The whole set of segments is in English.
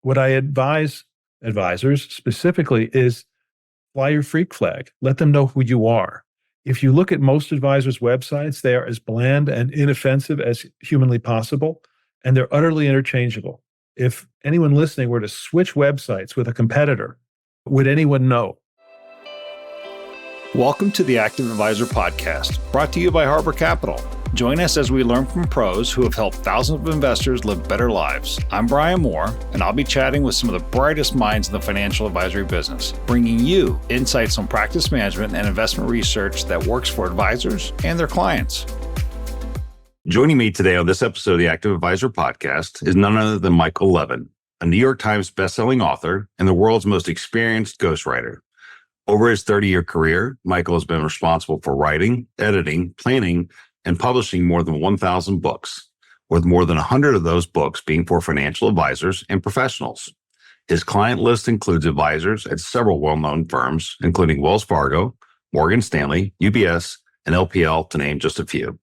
What I advise advisors specifically is fly your freak flag. Let them know who you are. If you look at most advisors' websites, they are as bland and inoffensive as humanly possible, and they're utterly interchangeable. If anyone listening were to switch websites with a competitor, would anyone know? Welcome to the Active Advisor Podcast, brought to you by Harbor Capital. Join us as we learn from pros who have helped thousands of investors live better lives. I'm Bryan Moore, and I'll be chatting with some of the brightest minds in the financial advisory business, bringing you insights on practice management and investment research that works for advisors and their clients. Joining me today on this episode of the Active Advisor Podcast is none other than Michael Levin, a New York Times bestselling author and the world's most experienced ghostwriter. Over his 30-year career, Michael has been responsible for writing, editing, planning, and publishing more than 1,000 books, with more than 100 of those books being for financial advisors and professionals. His client list includes advisors at several well-known firms, including Wells Fargo, Morgan Stanley, UBS, and LPL, to name just a few.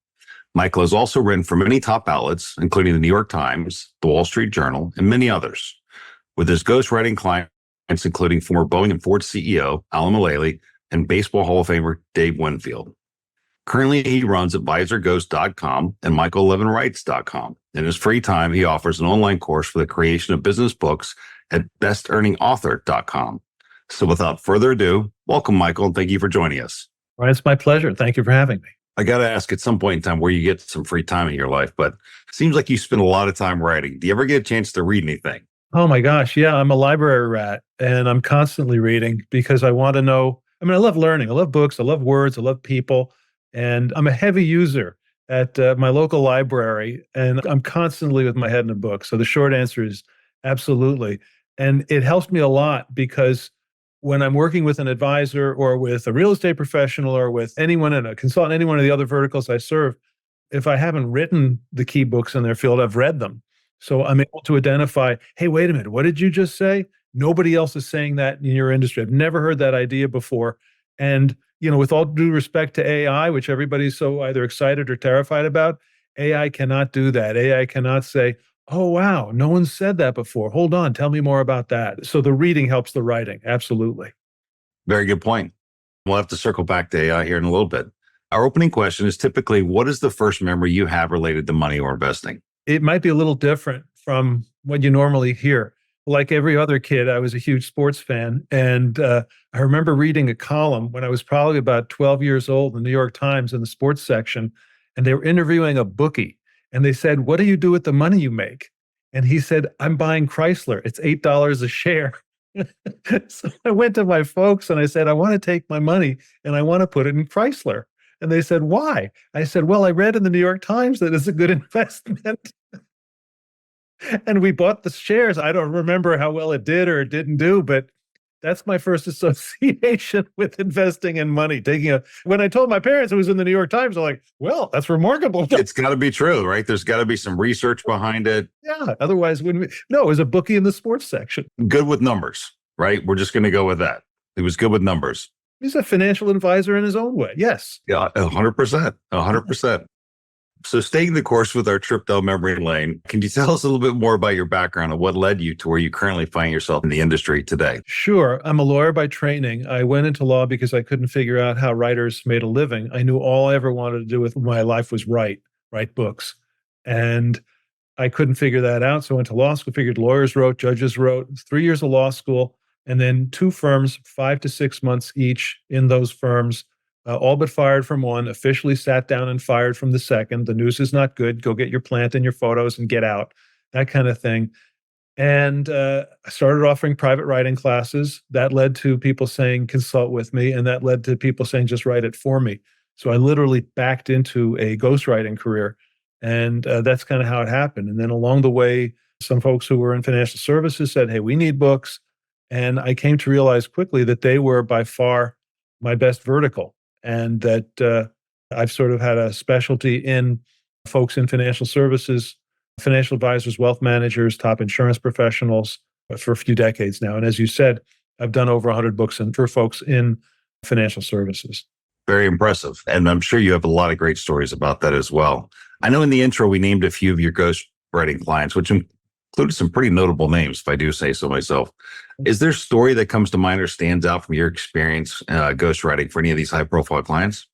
Michael has also written for many top outlets, including the New York Times, the Wall Street Journal, and many others. With his ghostwriting clients, including former Boeing and Ford CEO Alan Mulally and Baseball Hall of Famer Dave Winfield. Currently, he runs AdvisorGhost.com and MichaelLevinWrites.com. In his free time, he offers an online course for the creation of business books at BestEarningAuthor.com. So without further ado, welcome, Michael, and thank you for joining us. All right, it's my pleasure. Thank you for having me. I got to ask at some point in time where you get some free time in your life, but it seems like you spend a lot of time writing. Do you ever get a chance to read anything? Oh my gosh, yeah, I'm a library rat, and I'm constantly reading because I want to know. I love learning. I love books. I love words. I love people. And I'm a heavy user at my local library, and I'm constantly with my head in a book. So the short answer is absolutely. And it helps me a lot because when I'm working with an advisor or with a real estate professional or with anyone in a consultant, any one of the other verticals I serve, if I haven't written the key books in their field, I've read them. So I'm able to identify, hey, wait a minute, what did you just say? Nobody else is saying that in your industry. I've never heard that idea before. And with all due respect to AI, which everybody's so either excited or terrified about, AI cannot do that. AI cannot say, oh, wow, no one said that before. Hold on, tell me more about that. So the reading helps the writing. Absolutely. Very good point. We'll have to circle back to AI here in a little bit. Our opening question is typically, what is the first memory you have related to money or investing? It might be a little different from what you normally hear. Like every other kid, I was a huge sports fan. And I remember reading a column when I was probably about 12 years old in the New York Times in the sports section. And they were interviewing a bookie. And they said, what do you do with the money you make? And he said, I'm buying Chrysler. It's $8 a share. So I went to my folks and I said, I want to take my money and I want to put it in Chrysler. And they said, why? I said, well, I read in the New York Times that it's a good investment. And we bought the shares. I don't remember how well it did or it didn't do, but that's my first association with investing in money. When I told my parents it was in the New York Times, they're like, well, that's remarkable. It's got to be true, right? There's got to be some research behind it. Yeah. Otherwise, no, it was a bookie in the sports section. Good with numbers, right? We're just going to go with that. It was good with numbers. He's a financial advisor in his own way. Yes. Yeah, 100%. 100%. So staying the course with our trip down memory lane, can you tell us a little bit more about your background and what led you to where you currently find yourself in the industry today? Sure. I'm a lawyer by training. I went into law because I couldn't figure out how writers made a living. I knew all I ever wanted to do with my life was write books. And I couldn't figure that out. So I went to law school, figured lawyers wrote, judges wrote, 3 years of law school, and then 2 firms, 5 to 6 months each in those firms. All but fired from one, officially sat down and fired from the second. The news is not good. Go get your plant and your photos and get out, that kind of thing. And I started offering private writing classes. That led to people saying, consult with me. And that led to people saying, just write it for me. So I literally backed into a ghostwriting career. And that's kind of how it happened. And then along the way, some folks who were in financial services said, hey, we need books. And I came to realize quickly that they were by far my best vertical. And that I've sort of had a specialty in folks in financial services, financial advisors, wealth managers, top insurance professionals for a few decades now. And as you said, I've done over 100 books for folks in financial services. Very impressive. And I'm sure you have a lot of great stories about that as well. I know in the intro, we named a few of your ghostwriting clients, which included some pretty notable names, if I do say so myself. Is there a story that comes to mind or stands out from your experience ghostwriting for any of these high-profile clients?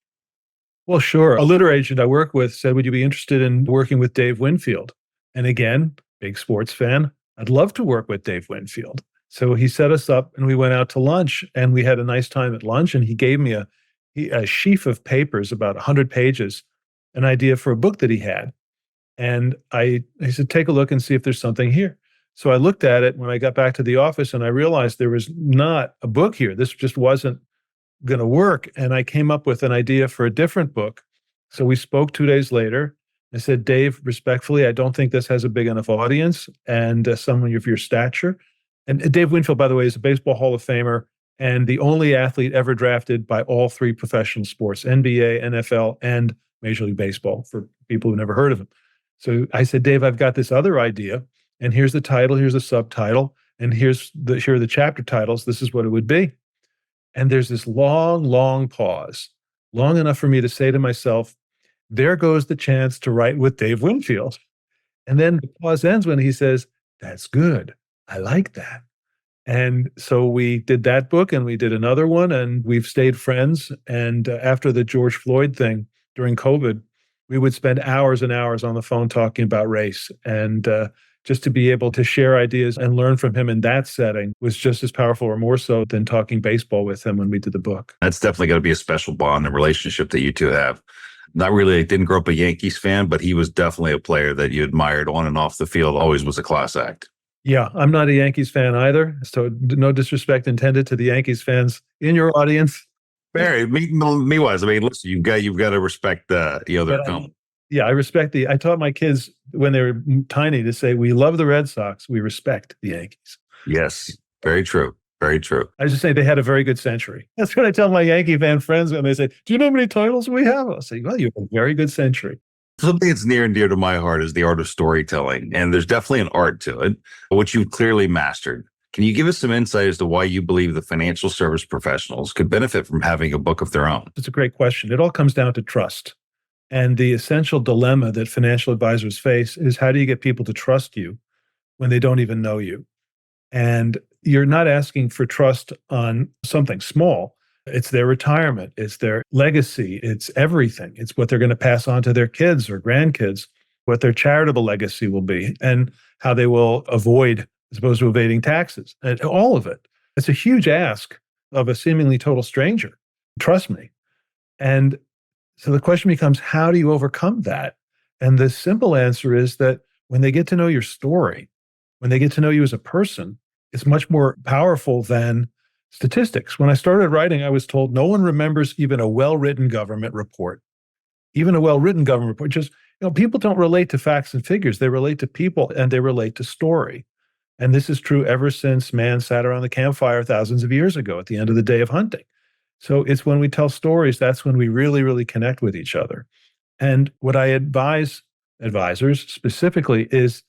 Well, sure. A literary agent I work with said, would you be interested in working with Dave Winfield? And again, big sports fan. I'd love to work with Dave Winfield. So he set us up and we went out to lunch and we had a nice time at lunch. And he gave me a sheaf of papers, about 100 pages, an idea for a book that he had. And he said, take a look and see if there's something here. So I looked at it when I got back to the office and I realized there was not a book here. This just wasn't going to work. And I came up with an idea for a different book. So we spoke 2 days later. I said, Dave, respectfully, I don't think this has a big enough audience and someone of your stature. And Dave Winfield, by the way, is a baseball Hall of Famer and the only athlete ever drafted by all three professional sports, NBA, NFL, and Major League Baseball, for people who never heard of him. So I said, Dave, I've got this other idea, and here's the title, here's the subtitle, and here are the chapter titles. This is what it would be. And there's this long, long pause, long enough for me to say to myself, there goes the chance to write with Dave Winfield. And then the pause ends when he says, that's good. I like that. And so we did that book and we did another one and we've stayed friends. And after the George Floyd thing during COVID, we would spend hours and hours on the phone talking about race. And just to be able to share ideas and learn from him in that setting was just as powerful or more so than talking baseball with him when we did the book. That's definitely going to be a special bond and relationship that you two have. Not really, didn't grow up a Yankees fan, but he was definitely a player that you admired on and off the field, always was a class act. Yeah, I'm not a Yankees fan either. So no disrespect intended to the Yankees fans in your audience. Barry, me wise. I mean, listen, you've got to respect their company. Yeah, I respect I taught my kids when they were tiny to say, we love the Red Sox, we respect the Yankees. Yes, very true. Very true. I just say they had a very good century. That's what I tell my Yankee fan friends when they say, do you know how many titles we have? I'll say, well, you have a very good century. Something that's near and dear to my heart is the art of storytelling. And there's definitely an art to it, which you've clearly mastered. Can you give us some insight as to why you believe the financial service professionals could benefit from having a book of their own? It's a great question. It all comes down to trust. And the essential dilemma that financial advisors face is, how do you get people to trust you when they don't even know you? And you're not asking for trust on something small. It's their retirement. It's their legacy. It's everything. It's what they're going to pass on to their kids or grandkids, what their charitable legacy will be, and how they will avoid, as opposed to evading taxes, and all of it. It's a huge ask of a seemingly total stranger. Trust me. And so the question becomes, how do you overcome that? And the simple answer is that when they get to know your story, when they get to know you as a person, it's much more powerful than statistics. When I started writing, I was told no one remembers even a well-written government report. Even a well-written government report. Just, people don't relate to facts and figures. They relate to people and they relate to story. And this is true ever since man sat around the campfire thousands of years ago at the end of the day of hunting. So it's when we tell stories, that's when we really, really connect with each other. And what I advise advisors specifically is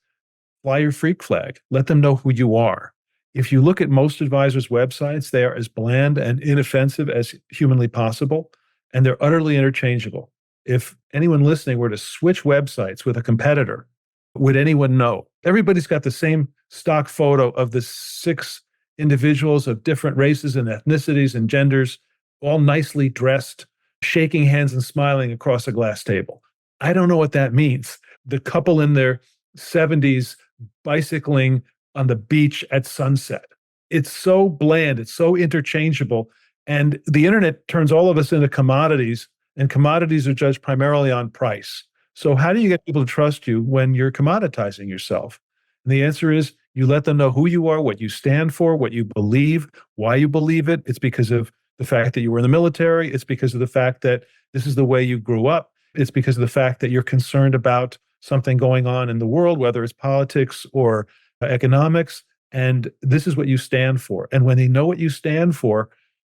fly your freak flag. Let them know who you are. If you look at most advisors' websites, they are as bland and inoffensive as humanly possible, and they're utterly interchangeable. If anyone listening were to switch websites with a competitor, would anyone know? Everybody's got the same stock photo of the 6 individuals of different races and ethnicities and genders, all nicely dressed, shaking hands and smiling across a glass table. I don't know what that means. The couple in their 70s bicycling on the beach at sunset. It's so bland, it's so interchangeable. And the internet turns all of us into commodities, and commodities are judged primarily on price. So how do you get people to trust you when you're commoditizing yourself? And the answer is, you let them know who you are, what you stand for, what you believe, why you believe it. It's because of the fact that you were in the military. It's because of the fact that this is the way you grew up. It's because of the fact that you're concerned about something going on in the world, whether it's politics or economics, and this is what you stand for. And when they know what you stand for,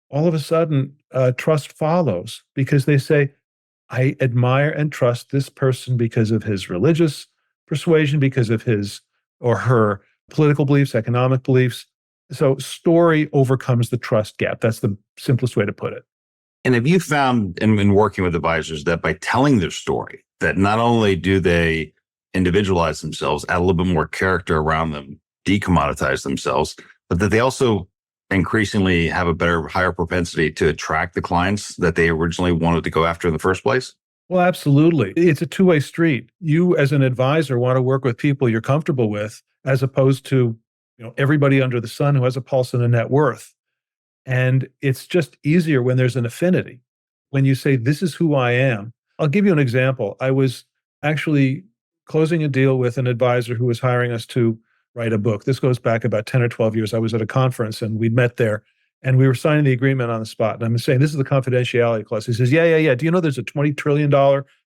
all of a sudden, trust follows, because they say, I admire and trust this person because of his religious persuasion, because of his or her political beliefs, economic beliefs. So story overcomes the trust gap. That's the simplest way to put it. And have you found in working with advisors that by telling their story, that not only do they individualize themselves, add a little bit more character around them, decommoditize themselves, but that they also increasingly have a better, higher propensity to attract the clients that they originally wanted to go after in the first place? Well, absolutely. It's a two-way street. You as an advisor want to work with people you're comfortable with, as opposed to, everybody under the sun who has a pulse and a net worth. And it's just easier when there's an affinity. When you say, this is who I am. I'll give you an example. I was actually closing a deal with an advisor who was hiring us to write a book. This goes back about 10 or 12 years. I was at a conference and we'd met there and we were signing the agreement on the spot. And I'm saying, this is the confidentiality clause. He says, yeah. Do you know there's a $20 trillion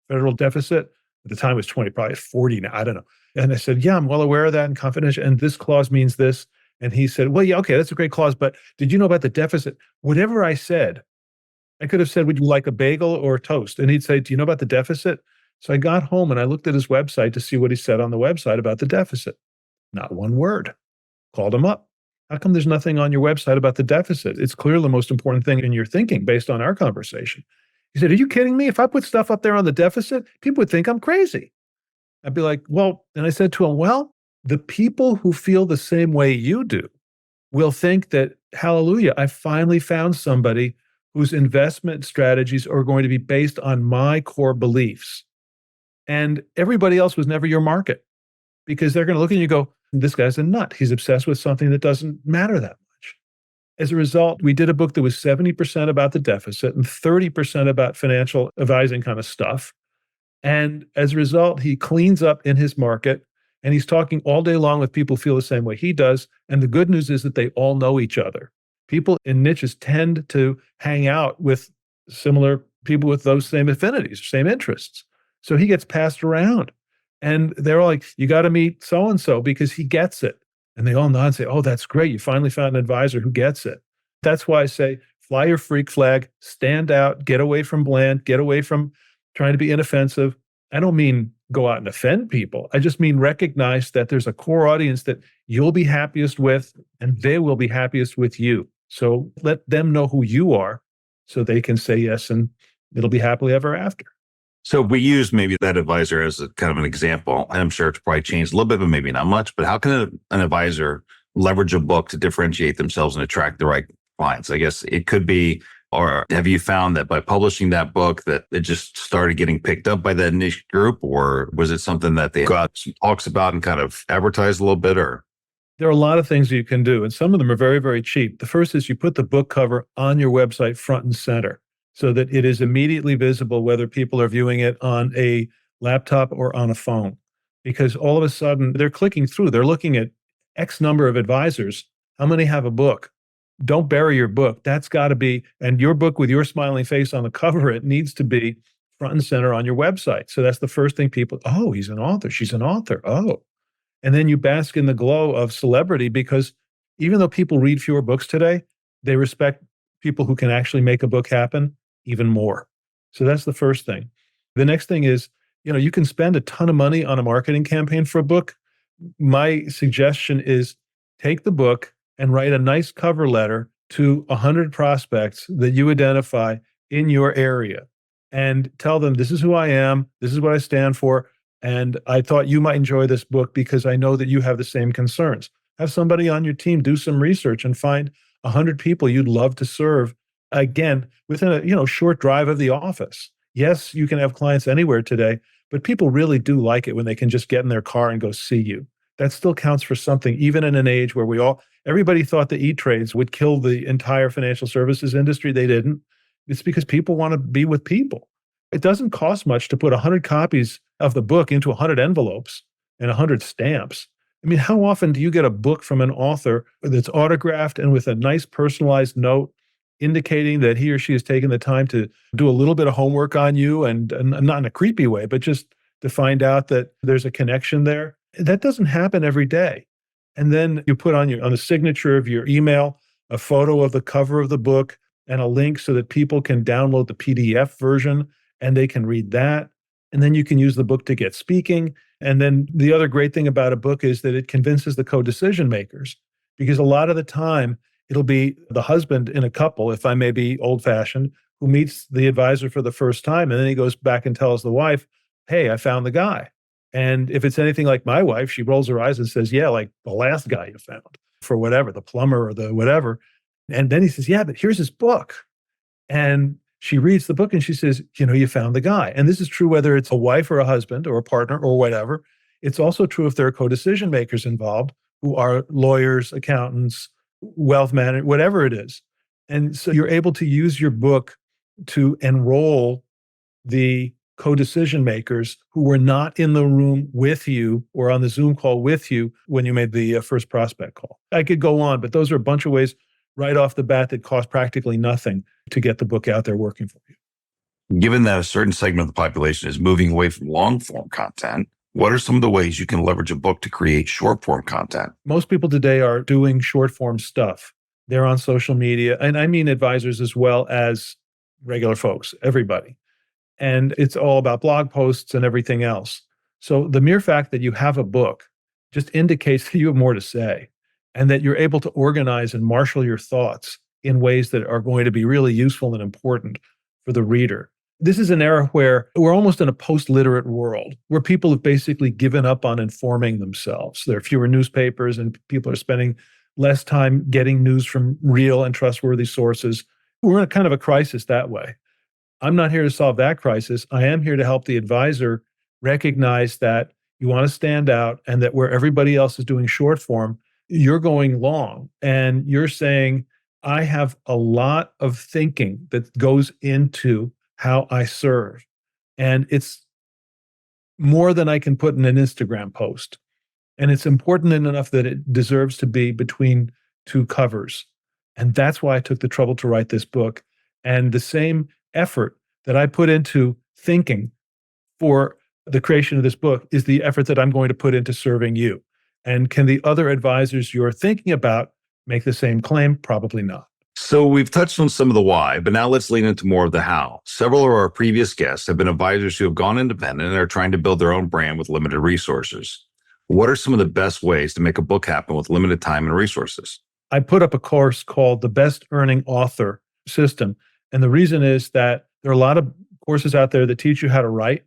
federal deficit? At the time it was 20, probably it's 40 now. I don't know. And I said, yeah, I'm well aware of that and confidential. And this clause means this. And he said, well, yeah, okay, that's a great clause. But did you know about the deficit? Whatever I said, I could have said, would you like a bagel or toast? And he'd say, do you know about the deficit? So I got home and I looked at his website to see what he said on the website about the deficit. Not one word. Called him up. How come there's nothing on your website about the deficit? It's clearly the most important thing in your thinking based on our conversation. He said, are you kidding me? If I put stuff up there on the deficit, people would think I'm crazy. I'd be like, well, and I said to him, well, the people who feel the same way you do will think that, hallelujah, I finally found somebody whose investment strategies are going to be based on my core beliefs. And everybody else was never your market because they're going to look at you and go, this guy's a nut. He's obsessed with something that doesn't matter that much. As a result, we did a book that was 70% about the deficit and 30% about financial advising kind of stuff. And as a result, he cleans up in his market and he's talking all day long with people who feel the same way he does. And the good news is that they all know each other. People in niches tend to hang out with similar people with those same affinities, same interests. So he gets passed around. And they're all like, you got to meet so-and-so because he gets it. And they all nod and say, oh, that's great. You finally found an advisor who gets it. That's why I say, fly your freak flag, stand out, get away from bland, get away from trying to be inoffensive. I don't mean go out and offend people. I just mean recognize that there's a core audience that you'll be happiest with and they will be happiest with you. So let them know who you are so they can say yes and it'll be happily ever after. So we use maybe that advisor as a kind of an example. I'm sure it's probably changed a little bit, but maybe not much. But how can an advisor leverage a book to differentiate themselves and attract the right clients? I guess it could be, or have you found that by publishing that book that it just started getting picked up by that niche group? Or was it something that they got some talks about and kind of advertised a little bit? Or there are a lot of things you can do, and some of them are very, very cheap. The first is you put the book cover on your website front and center so that it is immediately visible whether people are viewing it on a laptop or on a phone. Because all of a sudden, they're clicking through. They're looking at X number of advisors. How many have a book? Don't bury your book. That's got to be, and your book with your smiling face on the cover, it needs to be front and center on your website. So that's the first thing people, oh, he's an author. She's an author. Oh. And then you bask in the glow of celebrity because even though people read fewer books today, they respect people who can actually make a book happen even more. So that's the first thing. The next thing is, you can spend a ton of money on a marketing campaign for a book. My suggestion is take the book and write a nice cover letter to 100 prospects that you identify in your area and tell them, this is who I am, this is what I stand for, and I thought you might enjoy this book because I know that you have the same concerns. Have somebody on your team do some research and find 100 people you'd love to serve, again, within a short drive of the office. Yes, you can have clients anywhere today, but people really do like it when they can just get in their car and go see you. That still counts for something, even in an age where everybody thought the E-Trades would kill the entire financial services industry. They didn't. It's because people want to be with people. It doesn't cost much to put 100 copies of the book into 100 envelopes and 100 stamps. I mean, how often do you get a book from an author that's autographed and with a nice personalized note indicating that he or she has taken the time to do a little bit of homework on you and not in a creepy way, but just to find out that there's a connection there? That doesn't happen every day. And then you put on the signature of your email, a photo of the cover of the book and a link so that people can download the PDF version and they can read that. And then you can use the book to get speaking. And then the other great thing about a book is that it convinces the co-decision makers, because a lot of the time it'll be the husband in a couple, if I may be old-fashioned, who meets the advisor for the first time. And then he goes back and tells the wife, hey, I found the guy. And if it's anything like my wife, she rolls her eyes and says, yeah, like the last guy you found for whatever, the plumber or the whatever. And then he says, yeah, but here's his book. And she reads the book and she says, you found the guy. And this is true whether it's a wife or a husband or a partner or whatever. It's also true if there are co-decision makers involved who are lawyers, accountants, wealth managers, whatever it is. And so you're able to use your book to enroll the co-decision makers who were not in the room with you or on the Zoom call with you when you made the first prospect call. I could go on, but those are a bunch of ways right off the bat that cost practically nothing to get the book out there working for you. Given that a certain segment of the population is moving away from long form content, what are some of the ways you can leverage a book to create short form content? Most people today are doing short form stuff. They're on social media, and I mean advisors as well as regular folks, everybody. And it's all about blog posts and everything else. So the mere fact that you have a book just indicates that you have more to say and that you're able to organize and marshal your thoughts in ways that are going to be really useful and important for the reader. This is an era where we're almost in a post-literate world where people have basically given up on informing themselves. There are fewer newspapers and people are spending less time getting news from real and trustworthy sources. We're in a kind of a crisis that way. I'm not here to solve that crisis. I am here to help the advisor recognize that you want to stand out and that where everybody else is doing short form, you're going long. And you're saying, I have a lot of thinking that goes into how I serve. And it's more than I can put in an Instagram post. And it's important enough that it deserves to be between two covers. And that's why I took the trouble to write this book. And the same effort that I put into thinking for the creation of this book is the effort that I'm going to put into serving you. And can the other advisors you're thinking about make the same claim? Probably not. So we've touched on some of the why, but now let's lean into more of the how. Several of our previous guests have been advisors who have gone independent and are trying to build their own brand with limited resources. What are some of the best ways to make a book happen with limited time and resources? I put up a course called the Best Earning Author System. And the reason is that there are a lot of courses out there that teach you how to write,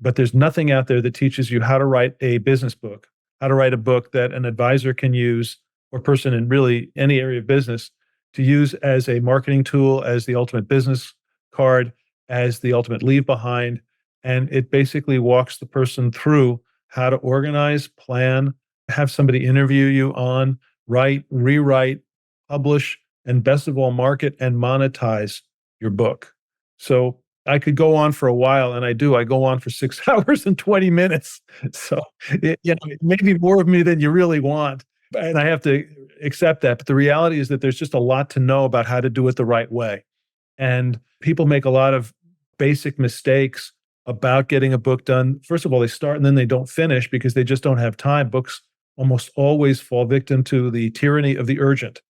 but there's nothing out there that teaches you how to write a business book, how to write a book that an advisor can use or person in really any area of business to use as a marketing tool, as the ultimate business card, as the ultimate leave behind. And it basically walks the person through how to organize, plan, have somebody interview you on, write, rewrite, publish, and best of all, market and monetize your book. So I could go on for a while, and I do. I go on for 6 hours and 20 minutes. So it may be more of me than you really want, and I have to accept that. But the reality is that there's just a lot to know about how to do it the right way. And people make a lot of basic mistakes about getting a book done. First of all, they start and then they don't finish because they just don't have time. Books almost always fall victim to the tyranny of the urgent.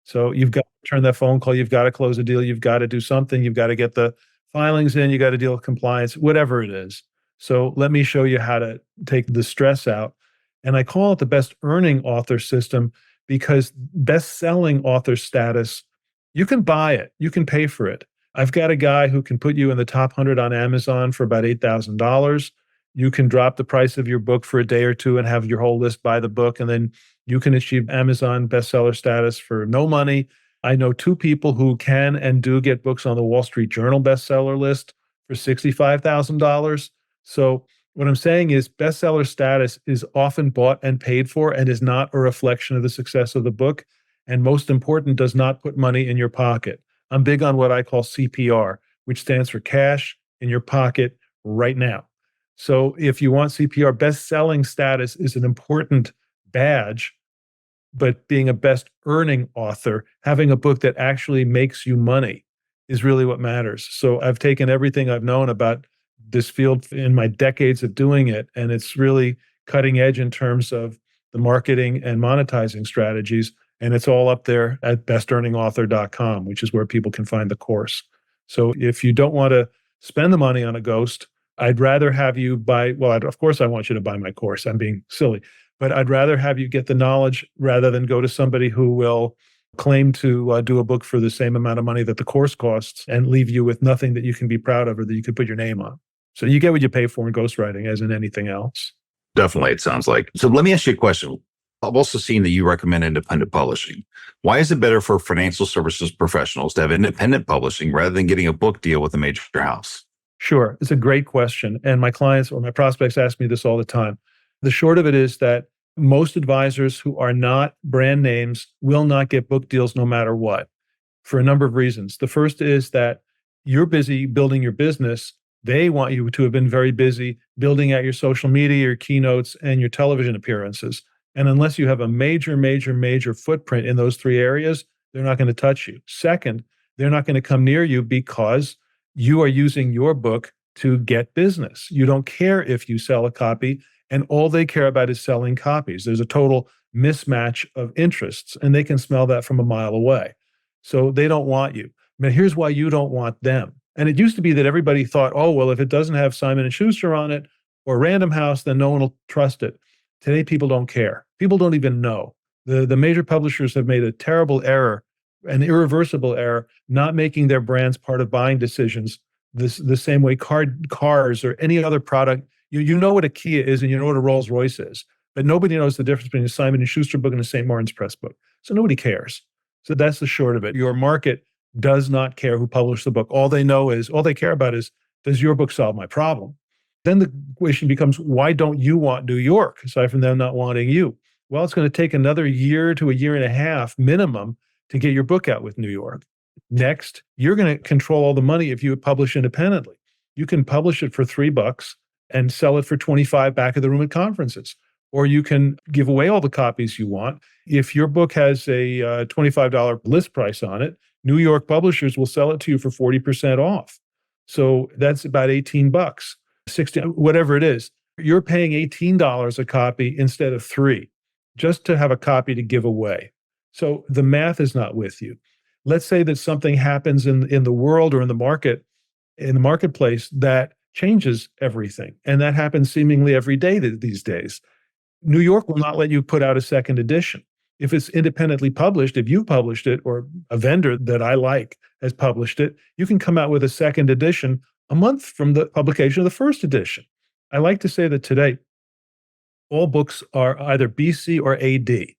So you've got to turn that phone call, you've got to close a deal, you've got to do something, you've got to get the filings in, you got to deal with compliance, whatever it is. So let me show you how to take the stress out. And I call it the best earning author system because best-selling author status, you can buy it, you can pay for it. I've got a guy who can put you in the top 100 on Amazon for about $8,000. You can drop the price of your book for a day or two and have your whole list buy the book, and then you can achieve Amazon bestseller status for no money. I know 2 people who can and do get books on the Wall Street Journal bestseller list for $65,000. So what I'm saying is bestseller status is often bought and paid for and is not a reflection of the success of the book. And most important, does not put money in your pocket. I'm big on what I call CPR, which stands for cash in your pocket right now. So if you want CPR, best-selling status is an important badge, but being a best earning author, having a book that actually makes you money is really what matters. So I've taken everything I've known about this field in my decades of doing it, and it's really cutting edge in terms of the marketing and monetizing strategies. And it's all up there at bestearningauthor.com, which is where people can find the course. So if you don't want to spend the money on a ghost, I'd rather have you buy, well, of course I want you to buy my course. I'm being silly, but I'd rather have you get the knowledge rather than go to somebody who will claim to do a book for the same amount of money that the course costs and leave you with nothing that you can be proud of or that you could put your name on. So you get what you pay for in ghostwriting, as in anything else. Definitely, it sounds like. So let me ask you a question. I've also seen that you recommend independent publishing. Why is it better for financial services professionals to have independent publishing rather than getting a book deal with a major house? Sure. It's a great question. And my clients or my prospects ask me this all the time. The short of it is that most advisors who are not brand names will not get book deals no matter what, for a number of reasons. The first is that you're busy building your business. They want you to have been very busy building out your social media, your keynotes, and your television appearances. And unless you have a major footprint in those three areas, they're not going to touch you. Second, they're not going to come near you because you are using your book to get business. You don't care if you sell a copy, and all they care about is selling copies. There's a total mismatch of interests, and they can smell that from a mile away. So they don't want you. But here's why you don't want them. And it used to be that everybody thought, oh, well, if it doesn't have Simon & Schuster on it or Random House, then no one will trust it. Today, people don't care. People don't even know. The major publishers have made a terrible error, an irreversible error, not making their brands part of buying decisions the same way cars or any other product. You know what a Kia is and you know what a Rolls Royce is, but nobody knows the difference between a Simon & Schuster book and a St. Martin's Press book. So nobody cares. So that's the short of it. Your market does not care who published the book. All they care about is, does your book solve my problem? Then the question becomes, why don't you want New York, aside from them not wanting you? Well, it's going to take another year to a year and a half minimum to get your book out with New York. Next, you're going to control all the money if you publish independently. You can publish it for $3 and sell it for 25 back of the room at conferences. Or you can give away all the copies you want. If your book has a $25 list price on it, New York publishers will sell it to you for 40% off. So that's about $18, 60, whatever it is. You're paying $18 a copy instead of $3 just to have a copy to give away. So the math is not with you. Let's say that something happens in the world or in the marketplace that changes everything. And that happens seemingly every day these days. New York will not let you put out a second edition. If it's independently published, if you published it or a vendor that I like has published it, you can come out with a second edition a month from the publication of the first edition. I like to say that today, all books are either BC or AD.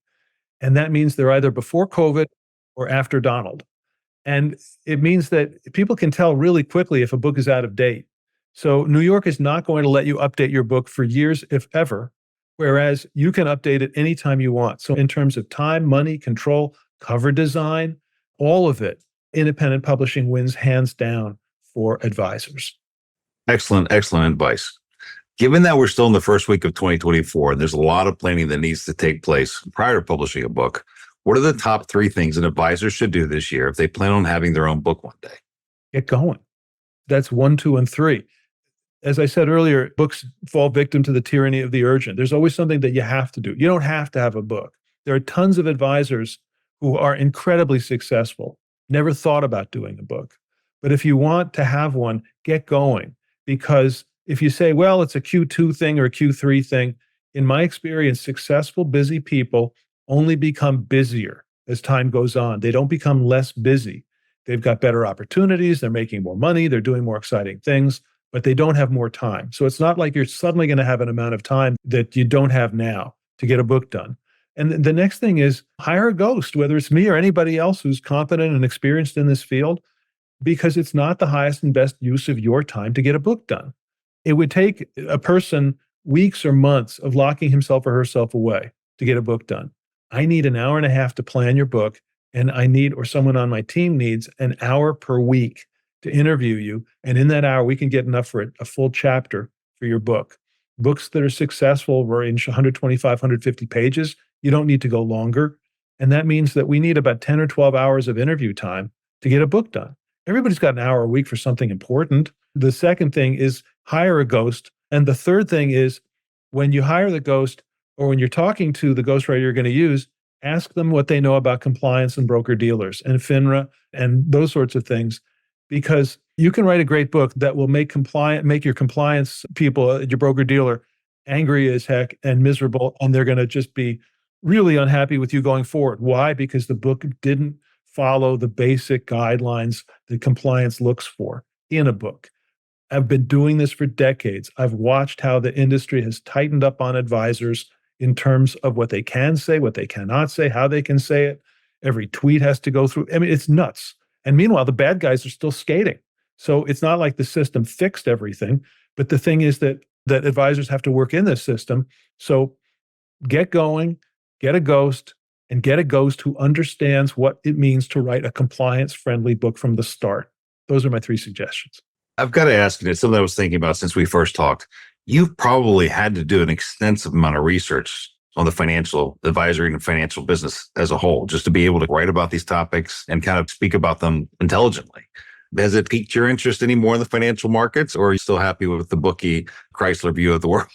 And that means they're either before COVID or after Donald. And it means that people can tell really quickly if a book is out of date. So New York is not going to let you update your book for years, if ever, whereas you can update it anytime you want. So in terms of time, money, control, cover design, all of it, independent publishing wins hands down for advisors. Excellent advice. Given that we're still in the first week of 2024, and there's a lot of planning that needs to take place prior to publishing a book, what are the top 3 things an advisor should do this year if they plan on having their own book one day? Get going. That's 1, 2, and 3. As I said earlier, books fall victim to the tyranny of the urgent. There's always something that you have to do. You don't have to have a book. There are tons of advisors who are incredibly successful, never thought about doing a book. But if you want to have one, get going. Because if you say, well, it's a Q2 thing or a Q3 thing, in my experience, successful, busy people only become busier as time goes on. They don't become less busy. They've got better opportunities. They're making more money. They're doing more exciting things, but they don't have more time. So it's not like you're suddenly going to have an amount of time that you don't have now to get a book done. And the next thing is hire a ghost, whether it's me or anybody else who's competent and experienced in this field, because it's not the highest and best use of your time to get a book done. It would take a person weeks or months of locking himself or herself away to get a book done. I need an hour and a half to plan your book, and I need, or someone on my team needs, an hour per week to interview you. And in that hour, we can get enough for a full chapter for your book. Books that are successful range 125, 150 pages. You don't need to go longer. And that means that we need about 10 or 12 hours of interview time to get a book done. Everybody's got an hour a week for something important. The second thing is hire a ghost. And the third thing is when you hire the ghost or when you're talking to the ghostwriter you're going to use, ask them what they know about compliance and broker-dealers and FINRA and those sorts of things, because you can write a great book that will make your compliance people, your broker-dealer, angry as heck and miserable, and they're going to just be really unhappy with you going forward. Why? Because the book didn't follow the basic guidelines that compliance looks for in a book. I've been doing this for decades. I've watched how the industry has tightened up on advisors in terms of what they can say, what they cannot say, how they can say it. Every tweet has to go through. I mean, it's nuts. And meanwhile, the bad guys are still skating. So it's not like the system fixed everything. But the thing is that advisors have to work in this system. So get going, get a ghost, and get a ghost who understands what it means to write a compliance-friendly book from the start. Those are my 3 suggestions. I've got to ask you, it's something I was thinking about since we first talked. You've probably had to do an extensive amount of research on the financial advisory and financial business as a whole, just to be able to write about these topics and kind of speak about them intelligently. Has it piqued your interest anymore in the financial markets, or are you still happy with the bookie Chrysler view of the world?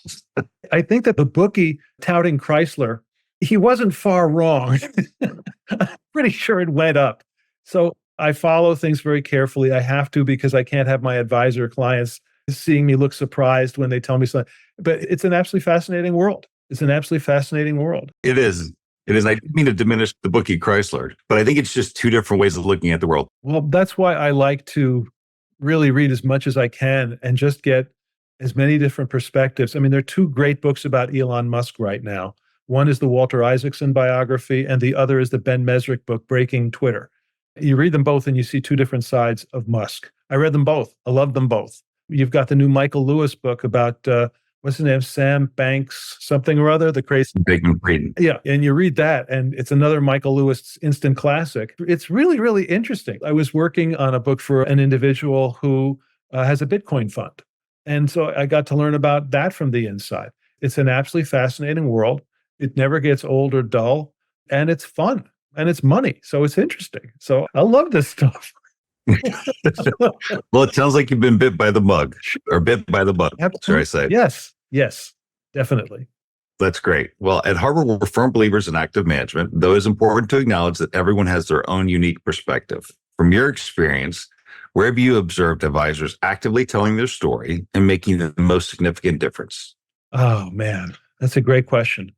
I think that the bookie touting Chrysler, he wasn't far wrong. I'm pretty sure it went up. So I follow things very carefully. I have to, because I can't have my advisor clients seeing me look surprised when they tell me something. But it's an absolutely fascinating world. It's an absolutely fascinating world. It is. It is. I didn't mean to diminish the bookie Chrysler, but I think it's just 2 different ways of looking at the world. Well, that's why I like to really read as much as I can and just get as many different perspectives. I mean, there are 2 great books about Elon Musk right now. One is the Walter Isaacson biography, and the other is the Ben Mesrick book, Breaking Twitter. You read them both and you see 2 different sides of Musk. I read them both. I love them both. You've got the new Michael Lewis book about, what's his name? Sam Banks, something or other, the crazy. Bankman-Fried. Yeah. And you read that, and it's another Michael Lewis instant classic. It's really, really interesting. I was working on a book for an individual who has a Bitcoin fund. And so I got to learn about that from the inside. It's an absolutely fascinating world. It never gets old or dull, and it's fun, and it's money. So it's interesting. So I love this stuff. Well, it sounds like you've been bit by the bug, or bit by the bug, should I say. Yes, definitely. That's great. Well, at Harbor, we're firm believers in active management, though it's important to acknowledge that everyone has their own unique perspective. From your experience, where have you observed advisors actively telling their story and making the most significant difference? Oh, man, that's a great question.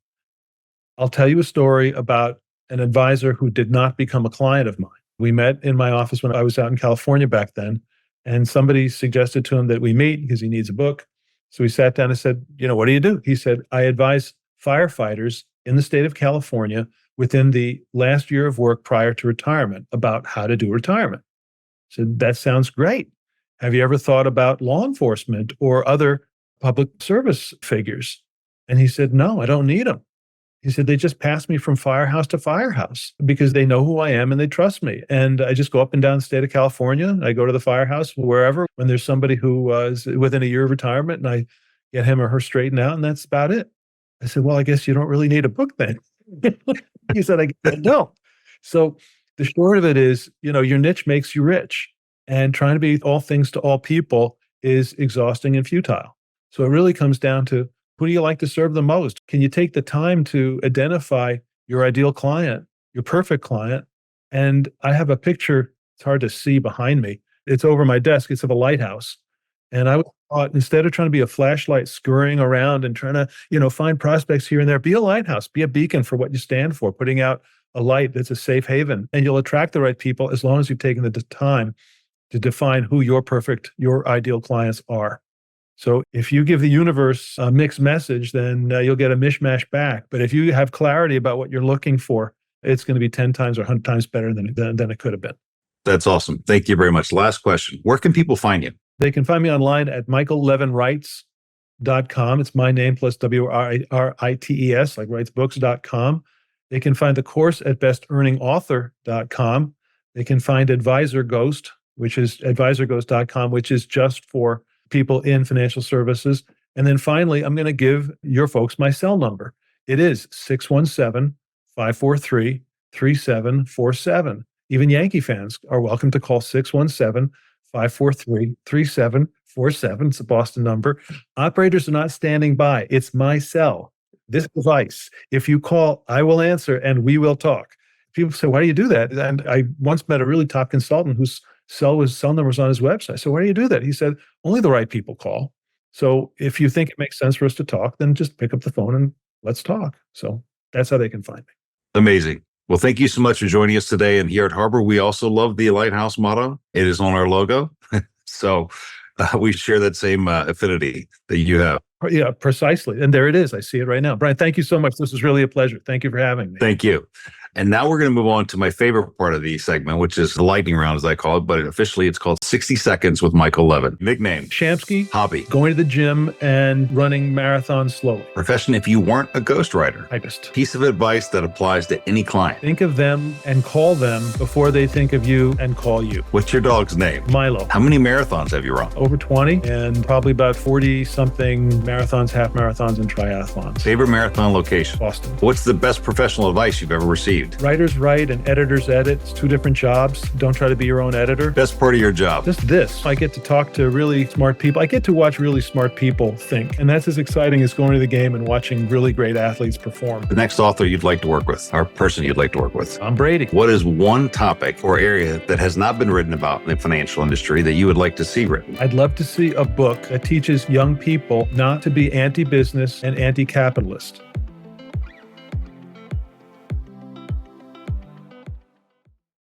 I'll tell you a story about an advisor who did not become a client of mine. We met in my office when I was out in California back then, and somebody suggested to him that we meet because he needs a book. So we sat down and said, what do you do? He said, I advise firefighters in the state of California within the last year of work prior to retirement about how to do retirement. I said, that sounds great. Have you ever thought about law enforcement or other public service figures? And he said, no, I don't need them. He said, they just pass me from firehouse to firehouse because they know who I am and they trust me. And I just go up and down the state of California. I go to the firehouse wherever when there's somebody who is within a year of retirement, and I get him or her straightened out, and that's about it. I said, well, I guess you don't really need a book then. He said, I don't. So the short of it is, your niche makes you rich, and trying to be all things to all people is exhausting and futile. So it really comes down to, who do you like to serve the most? Can you take the time to identify your ideal client, your perfect client? And I have a picture, it's hard to see behind me. It's over my desk. It's of a lighthouse. And I thought, instead of trying to be a flashlight scurrying around and trying to, find prospects here and there, be a lighthouse, be a beacon for what you stand for, putting out a light that's a safe haven. And you'll attract the right people as long as you've taken the time to define who your ideal clients are. So if you give the universe a mixed message, then you'll get a mishmash back. But if you have clarity about what you're looking for, it's going to be 10 times or 100 times better than it could have been. That's awesome. Thank you very much. Last question. Where can people find you? They can find me online at michaellevinwrites.com. It's my name plus WRITES, like writesbooks.com. They can find the course at bestearningauthor.com. They can find AdvisorGhost, which is advisorghost.com, which is just for people in financial services. And then finally, I'm going to give your folks my cell number. It is 617-543-3747. Even Yankee fans are welcome to call 617-543-3747. It's a Boston number. Operators are not standing by. It's my cell, this device. If you call, I will answer and we will talk. People say, why do you do that? And I once met a really top consultant whose cell number was on his website. So why do you do that? He said, only the right people call. So if you think it makes sense for us to talk, then just pick up the phone and let's talk. So that's how they can find me. Amazing. Well, thank you so much for joining us today. And here at Harbor, we also love the Lighthouse motto. It is on our logo. So we share that same affinity that you have. Yeah, precisely. And there it is. I see it right now. Bryan, thank you so much. This was really a pleasure. Thank you for having me. Thank you. And now we're going to move on to my favorite part of the segment, which is the lightning round, as I call it. But officially, it's called 60 Seconds with Michael Levin. Nickname? Shamsky. Hobby? Going to the gym and running marathons slowly. Profession if you weren't a ghostwriter? Typist. Piece of advice that applies to any client? Think of them and call them before they think of you and call you. What's your dog's name? Milo. How many marathons have you run? Over 20 and probably about 40-something marathons, half marathons, and triathlons. Favorite marathon location? Boston. What's the best professional advice you've ever received? Writers write and editors edit. It's two different jobs. Don't try to be your own editor. Best part of your job? Just this. I get to talk to really smart people. I get to watch really smart people think. And that's as exciting as going to the game and watching really great athletes perform. The next author you'd like to work with, or person you'd like to work with? Tom Brady. What is one topic or area that has not been written about in the financial industry that you would like to see written? I'd love to see a book that teaches young people not to be anti-business and anti-capitalist.